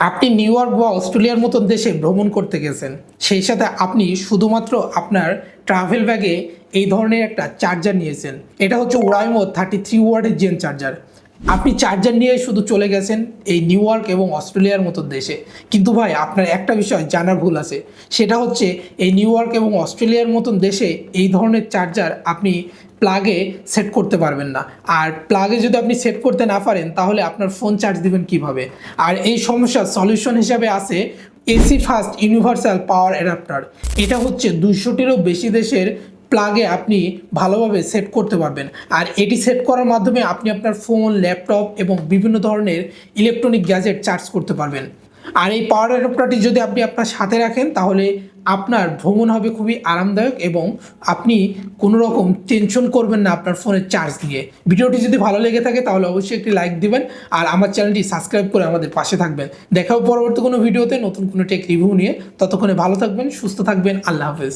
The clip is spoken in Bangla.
আপনি নিউ ইয়র্ক বা অস্ট্রেলিয়ার মতন দেশে ভ্রমণ করতে গেছেন, সেই সাথে আপনি শুধুমাত্র আপনার ট্রাভেল ব্যাগে এই ধরনের একটা চার্জার নিয়েছেন। এটা হচ্ছে ওরাইমো 33 ওয়াটের জেন চার্জার। আপনি চার্জার নিয়ে শুধু চলে গেছেন এই নিউ ইয়র্ক এবং অস্ট্রেলিয়ার মতন দেশে, কিন্তু ভাই আপনার একটা বিষয় জানার ভুল আছে। সেটা হচ্ছে এই নিউ ইয়র্ক এবং অস্ট্রেলিয়ার মতন দেশে এই ধরনের চার্জার আপনি প্লাগে সেট করতে পারবেন না। আর প্লাগে যদি আপনি সেট করতে না পারেন তাহলে আপনার ফোন চার্জ দিবেন কিভাবে? আর এই সমস্যার সলিউশন হিসাবে আছে AC fast universal power adapter. এটা হচ্ছে 200টিরও বেশি দেশের প্লাগে আপনি ভালোভাবে সেট করতে পারবেন। আর এটি সেট করার মাধ্যমে আপনি আপনার ফোন, ল্যাপটপ এবং বিভিন্ন ধরনের ইলেকট্রনিক গ্যাজেট চার্জ করতে পারবেন। আর এই পাওয়ার অ্যাডাপ্টারটি যদি আপনি আপনার সাথে রাখেন তাহলে আপনার ভ্রমণ হবে খুবই আরামদায়ক এবং আপনি কোনো রকম টেনশন করবেন না আপনার ফোনের চার্জ নিয়ে। ভিডিওটি যদি ভালো লেগে থাকে তাহলে অবশ্যই একটি লাইক দিবেন আর আমার চ্যানেলটি সাবস্ক্রাইব করে আমাদের পাশে থাকবেন। দেখা হবে পরবর্তী কোনো ভিডিওতে নতুন কোনো টেক রিভিউ নিয়ে। ততক্ষণে ভালো থাকবেন, সুস্থ থাকবেন। আল্লাহ হাফেজ।